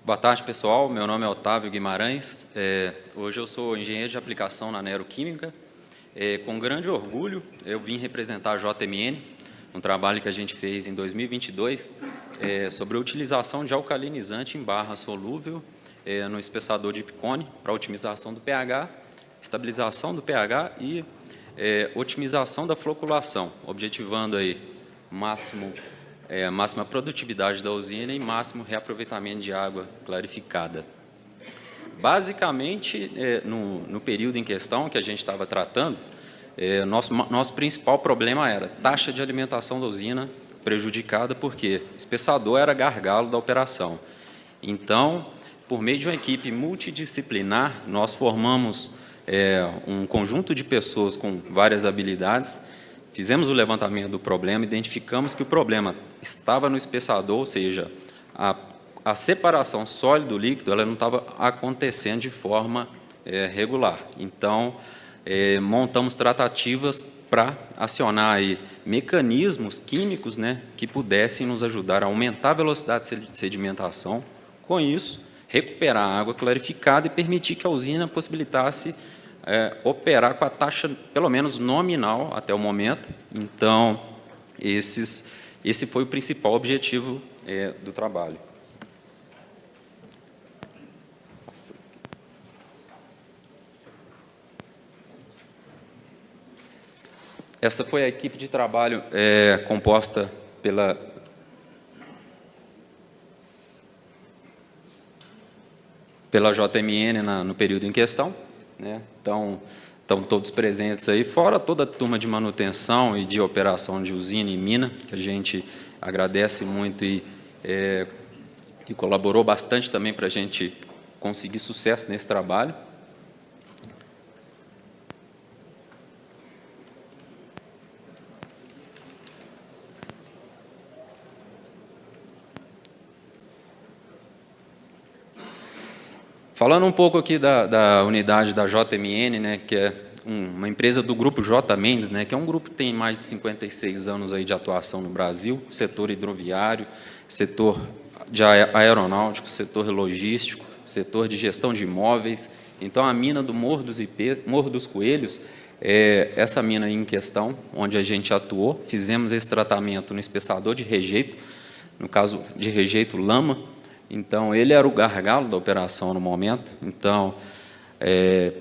Boa tarde, pessoal. Meu nome é Otávio Guimarães. Hoje eu sou engenheiro de aplicação na Neroquímica. Com grande orgulho, eu vim representar a JMN, um trabalho que a gente fez em 2022, sobre a utilização de alcalinizante em barra solúvel no espessador de Picone para otimização do pH, estabilização do pH e otimização da floculação, objetivando aí máxima produtividade da usina e máximo reaproveitamento de água clarificada. Basicamente, no período em questão que a gente estava tratando, nosso principal problema era taxa de alimentação da usina prejudicada, porque o espessador era gargalo da operação. Então, por meio de uma equipe multidisciplinar, nós formamos um conjunto de pessoas com várias habilidades. Fizemos o levantamento do problema, identificamos que o problema estava no espessador, ou seja, a separação sólido-líquido ela não estava acontecendo de forma regular. Então, montamos tratativas para acionar aí mecanismos químicos, né, que pudessem nos ajudar a aumentar a velocidade de sedimentação, com isso, recuperar a água clarificada e permitir que a usina possibilitasse operar com a taxa, pelo menos nominal, até o momento. Então, esse foi o principal objetivo do trabalho. Essa foi a equipe de trabalho composta pela JMN no período em questão, né? Então, estão todos presentes aí, fora toda a turma de manutenção e de operação de usina e mina, que a gente agradece muito e colaborou bastante também para a gente conseguir sucesso nesse trabalho. Falando um pouco aqui da unidade da JMN, né, que é uma empresa do grupo J. Mendes, né, que é um grupo que tem mais de 56 anos aí de atuação no Brasil, setor hidroviário, setor de aeronáutico, setor logístico, setor de gestão de imóveis. Então, a mina do Morro dos Coelhos, essa mina em questão, onde a gente atuou, fizemos esse tratamento no espessador de rejeito, no caso de rejeito lama. Então, ele era o gargalo da operação no momento. Então,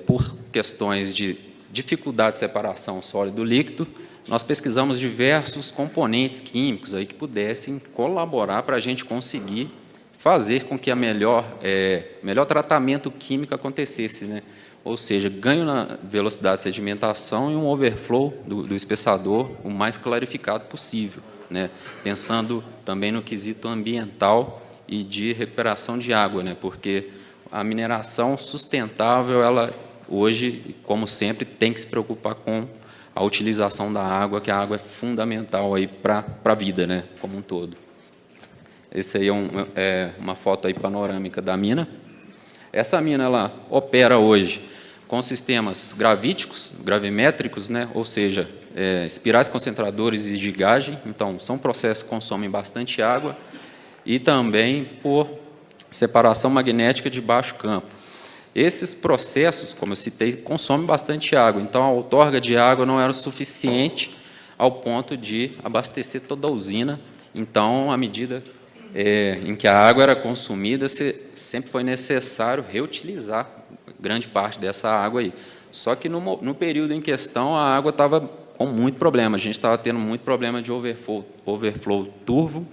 por questões de dificuldade de separação sólido-líquido, nós pesquisamos diversos componentes químicos aí que pudessem colaborar para a gente conseguir fazer com que a melhor tratamento químico acontecesse, né? Ou seja, ganho na velocidade de sedimentação e um overflow do espessador o mais clarificado possível, né? Pensando também no quesito ambiental e de recuperação de água, né? Porque a mineração sustentável, ela hoje, como sempre, tem que se preocupar com a utilização da água, que a água é fundamental aí para a vida, né? Como um todo. Esse aí é uma foto aí panorâmica da mina. Essa mina ela opera hoje com sistemas gravíticos, gravimétricos, né? Ou seja, espirais concentradores e de gagem. Então, são processos que consomem bastante água, e também por separação magnética de baixo campo. Esses processos, como eu citei, consomem bastante água, então a outorga de água não era suficiente ao ponto de abastecer toda a usina. Então, à medida em que a água era consumida, sempre foi necessário reutilizar grande parte dessa água aí. Só que no período em questão, a água estava com muito problema, a gente estava tendo muito problema de overflow turvo,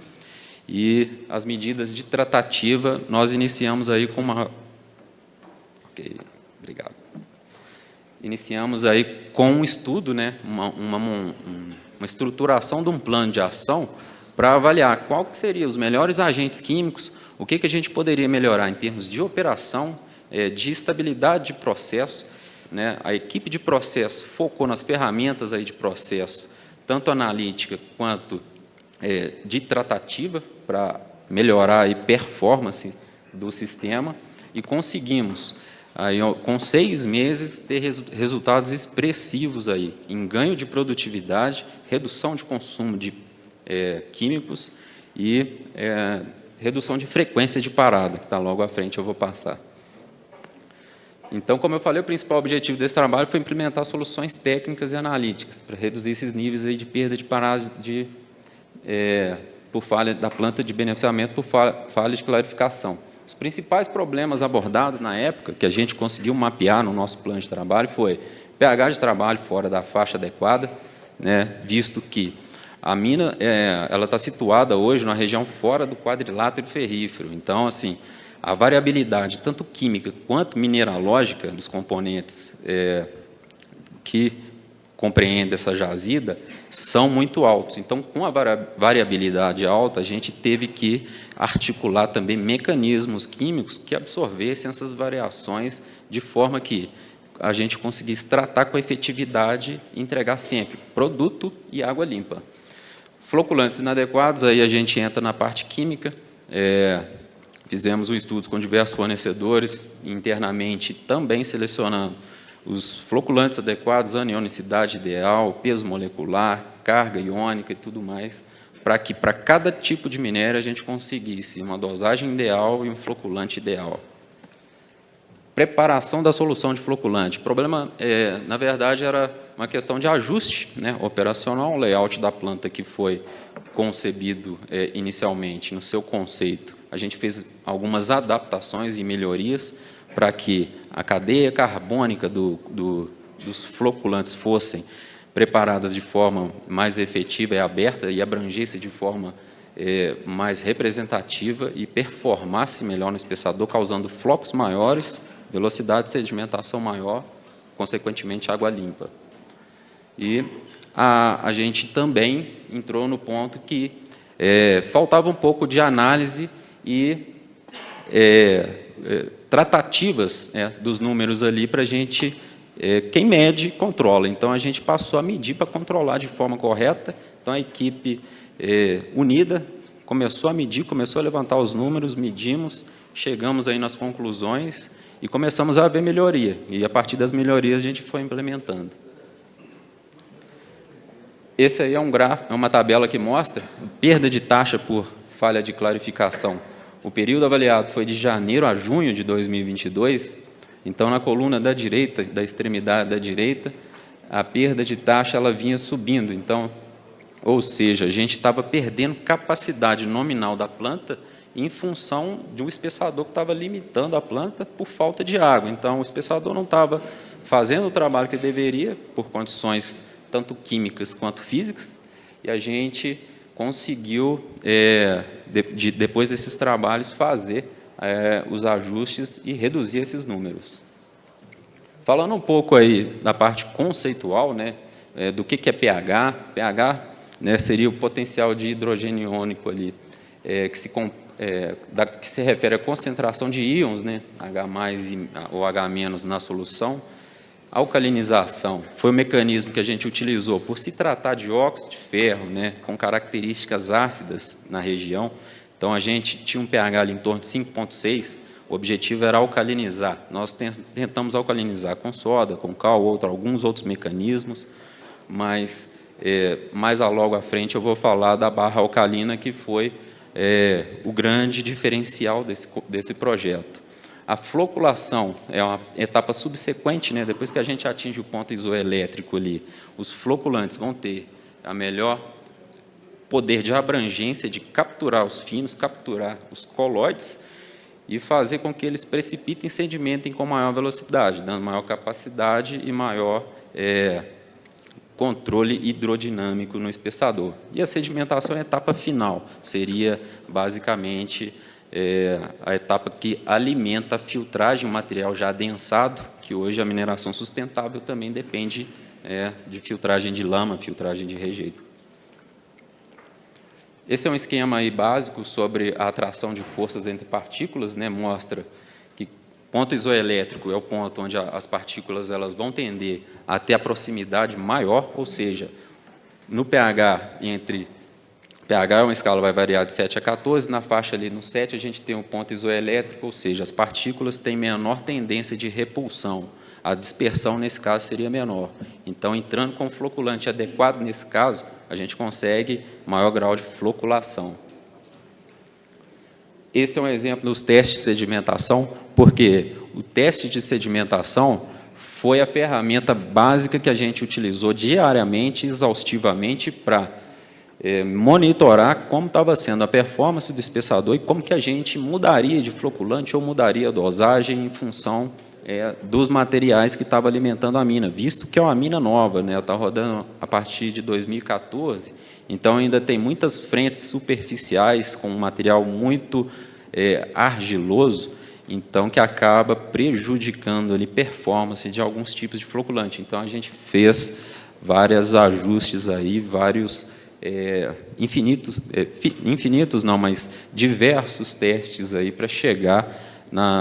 e as medidas de tratativa, nós iniciamos aí com uma... Ok, obrigado. Iniciamos aí com um estudo, né, uma estruturação de um plano de ação para avaliar qual que seriam os melhores agentes químicos, o que a gente poderia melhorar em termos de operação, de estabilidade de processo, né? A equipe de processo focou nas ferramentas aí de processo, tanto analítica quanto de tratativa, para melhorar a performance do sistema, e conseguimos, aí, com 6 meses, ter resultados expressivos aí, em ganho de produtividade, redução de consumo de químicos e redução de frequência de parada, que está logo à frente, eu vou passar. Então, como eu falei, o principal objetivo desse trabalho foi implementar soluções técnicas e analíticas para reduzir esses níveis aí de perda de parada por falha da planta de beneficiamento por falha de clarificação. Os principais problemas abordados na época, que a gente conseguiu mapear no nosso plano de trabalho, foi pH de trabalho fora da faixa adequada, né, visto que a mina ela está situada hoje na região fora do quadrilátero ferrífero. Então, assim, a variabilidade, tanto química quanto mineralógica dos componentes que compreendem essa jazida, são muito altos. Então, com a variabilidade alta, a gente teve que articular também mecanismos químicos que absorvessem essas variações de forma que a gente conseguisse tratar com efetividade e entregar sempre produto e água limpa. Floculantes inadequados, aí a gente entra na parte química, fizemos um estudo com diversos fornecedores, internamente também selecionando os floculantes adequados, anionicidade ideal, peso molecular, carga iônica e tudo mais, para que para cada tipo de minério a gente conseguisse uma dosagem ideal e um floculante ideal. Preparação da solução de floculante. O problema, na verdade, era uma questão de ajuste, né, operacional, o layout da planta que foi concebido inicialmente no seu conceito. A gente fez algumas adaptações e melhorias para que a cadeia carbônica dos floculantes fossem preparadas de forma mais efetiva e aberta e abrangesse de forma mais representativa e performasse melhor no espessador, causando flocos maiores, velocidade de sedimentação maior, consequentemente água limpa. E a gente também entrou no ponto que faltava um pouco de análise e tratativas dos números ali para a gente, quem mede, controla. Então, a gente passou a medir para controlar de forma correta. Então, a equipe unida começou a medir, começou a levantar os números, medimos, chegamos aí nas conclusões e começamos a ver melhoria. E, a partir das melhorias, a gente foi implementando. Esse aí é um gráfico, é uma tabela que mostra perda de taxa por falha de clarificação. O período avaliado foi de janeiro a junho de 2022, então, na coluna da direita, da extremidade da direita, a perda de taxa ela vinha subindo. Então, ou seja, a gente estava perdendo capacidade nominal da planta em função de um espessador que estava limitando a planta por falta de água. Então, o espessador não estava fazendo o trabalho que deveria, por condições tanto químicas quanto físicas, e a gente conseguiu, depois desses trabalhos, fazer os ajustes e reduzir esses números. Falando um pouco aí da parte conceitual, né, do que é pH. pH, né, seria o potencial de hidrogênio iônico ali, que se refere à concentração de íons, né, H+ ou H- na solução. A alcalinização foi o mecanismo que a gente utilizou por se tratar de óxido de ferro, né, com características ácidas na região. Então, a gente tinha um pH ali em torno de 5,6, o objetivo era alcalinizar. Nós tentamos alcalinizar com soda, com cal, alguns outros mecanismos, mas mais logo à frente eu vou falar da barra alcalina, que foi o grande diferencial desse projeto. A floculação é uma etapa subsequente, né? Depois que a gente atinge o ponto isoelétrico ali, os floculantes vão ter a melhor poder de abrangência, de capturar os finos, capturar os colóides e fazer com que eles precipitem e sedimentem com maior velocidade, dando maior capacidade e maior controle hidrodinâmico no espessador. E a sedimentação é a etapa final, seria basicamente a etapa que alimenta a filtragem, o material já adensado, que hoje a mineração sustentável também depende de filtragem de lama, filtragem de rejeito. Esse é um esquema aí básico sobre a atração de forças entre partículas, né? Mostra que ponto isoelétrico é o ponto onde as partículas elas vão tender a ter a proximidade maior, ou seja, no pH pH é uma escala, vai variar de 7 a 14, na faixa ali no 7 a gente tem um ponto isoelétrico, ou seja, as partículas têm menor tendência de repulsão, a dispersão nesse caso seria menor. Então, entrando com o floculante adequado nesse caso, a gente consegue maior grau de floculação. Esse é um exemplo dos testes de sedimentação, porque o teste de sedimentação foi a ferramenta básica que a gente utilizou diariamente, exaustivamente, para monitorar como estava sendo a performance do espessador e como que a gente mudaria de floculante ou mudaria a dosagem em função dos materiais que estavam alimentando a mina, visto que é uma mina nova, né? Ela está rodando a partir de 2014, então ainda tem muitas frentes superficiais com um material muito argiloso, então que acaba prejudicando ali performance de alguns tipos de floculante. Então a gente fez vários ajustes aí, vários infinitos não, mas diversos testes aí para chegar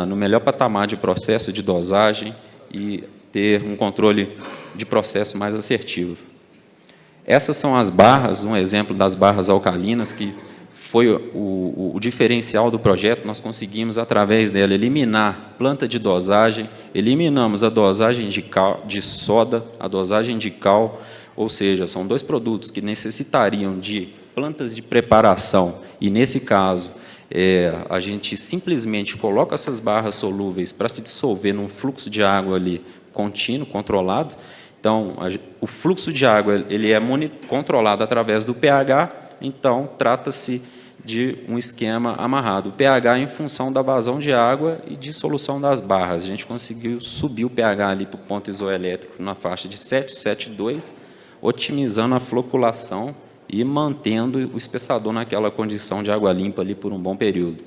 no melhor patamar de processo de dosagem e ter um controle de processo mais assertivo. Essas são as barras, um exemplo das barras alcalinas, que foi o diferencial do projeto. Nós conseguimos, através dela, eliminar planta de dosagem, eliminamos a dosagem de soda, a dosagem de cal, ou seja, são dois produtos que necessitariam de plantas de preparação, e, nesse caso, a gente simplesmente coloca essas barras solúveis para se dissolver num fluxo de água ali contínuo, controlado. Então, o fluxo de água ele é controlado através do pH, então, trata-se de um esquema amarrado. O pH em função da vazão de água e dissolução das barras. A gente conseguiu subir o pH ali para o ponto isoelétrico na faixa de 7, 7,2, otimizando a floculação e mantendo o espessador naquela condição de água limpa ali por um bom período.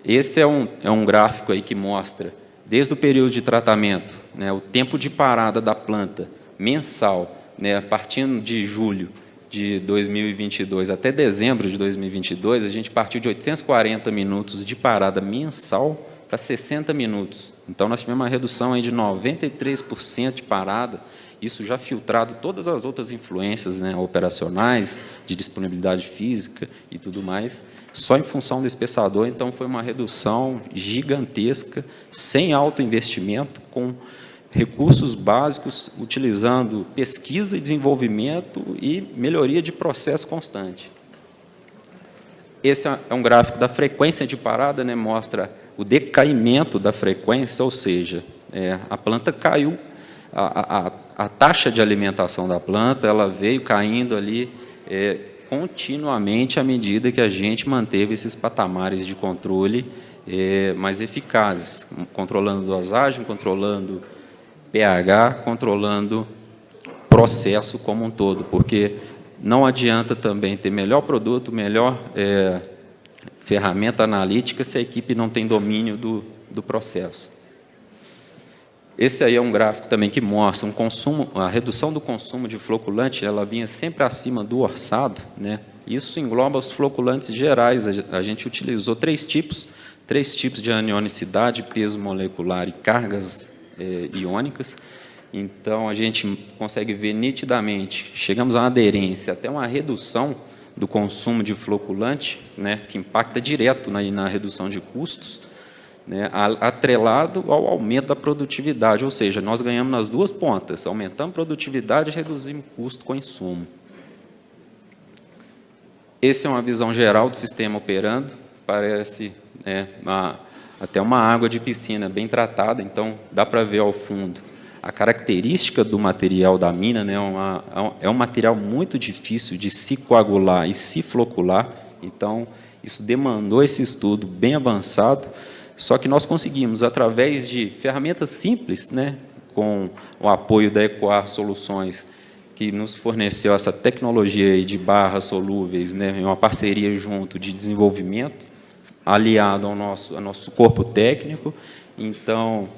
Esse é um gráfico aí que mostra, desde o período de tratamento, né, o tempo de parada da planta mensal, né, partindo de julho de 2022 até dezembro de 2022, a gente partiu de 840 minutos de parada mensal para 60 minutos. Então, nós tivemos uma redução aí de 93% de parada, isso já filtrado todas as outras influências, né, operacionais, de disponibilidade física e tudo mais, só em função do espessador. Então, foi uma redução gigantesca, sem alto investimento, com recursos básicos, utilizando pesquisa e desenvolvimento e melhoria de processo constante. Esse é um gráfico da frequência de parada, né, mostra o decaimento da frequência, ou seja, a planta caiu, a taxa de alimentação da planta ela veio caindo ali continuamente à medida que a gente manteve esses patamares de controle mais eficazes, controlando dosagem, controlando pH, controlando processo como um todo, porque não adianta também ter melhor produto, melhor ferramenta analítica se a equipe não tem domínio do processo. Esse aí é um gráfico também que mostra a redução do consumo de floculante, ela vinha sempre acima do orçado, né? Isso engloba os floculantes gerais. A gente utilizou três tipos de anionicidade, peso molecular e cargas iônicas. Então, a gente consegue ver nitidamente, chegamos a uma aderência, até uma redução do consumo de floculante, né, que impacta direto na redução de custos, né, atrelado ao aumento da produtividade, ou seja, nós ganhamos nas duas pontas, aumentamos produtividade e reduzimos custo com insumo. Essa é uma visão geral do sistema operando, parece até uma água de piscina bem tratada, então dá para ver ao fundo a característica do material da mina, né, é um material muito difícil de se coagular e se flocular, então isso demandou esse estudo bem avançado, só que nós conseguimos, através de ferramentas simples, né, com o apoio da Ecoar Soluções, que nos forneceu essa tecnologia aí de barras solúveis, né, uma parceria junto de desenvolvimento, aliado ao nosso corpo técnico. Então,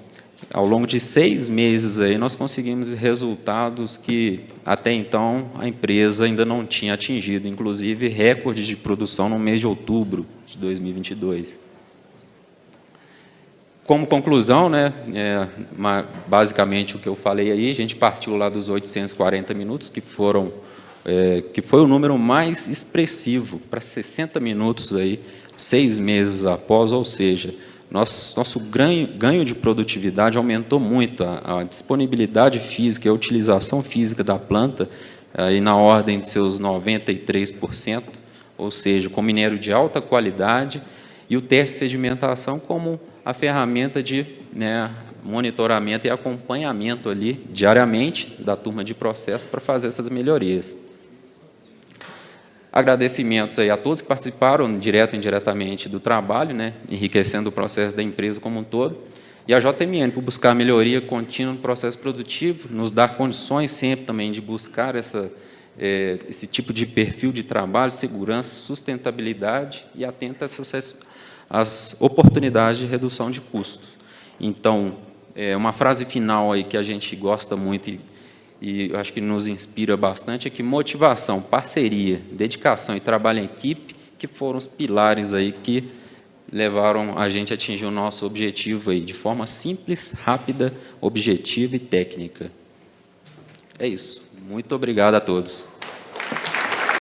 ao longo de 6 meses, aí, nós conseguimos resultados que, até então, a empresa ainda não tinha atingido, inclusive recorde de produção no mês de outubro de 2022. Como conclusão, né, basicamente o que eu falei aí, a gente partiu lá dos 840 minutos, que foi o número mais expressivo, para 60 minutos, aí, 6 meses após, ou seja, nosso ganho de produtividade aumentou muito, a disponibilidade física e a utilização física da planta, aí na ordem de seus 93%, ou seja, com minério de alta qualidade, e o teste de sedimentação como a ferramenta de monitoramento e acompanhamento ali diariamente da turma de processo para fazer essas melhorias. Agradecimentos aí a todos que participaram, direto e indiretamente, do trabalho, enriquecendo o processo da empresa como um todo, e a JMN, por buscar melhoria contínua no processo produtivo, nos dar condições sempre também de buscar esse tipo de perfil de trabalho, segurança, sustentabilidade e atenta às oportunidades de redução de custos. Então, uma frase final aí que a gente gosta muito e acho que nos inspira bastante é que motivação, parceria, dedicação e trabalho em equipe que foram os pilares aí que levaram a gente a atingir o nosso objetivo aí de forma simples, rápida, objetiva e técnica. É isso. Muito obrigado a todos.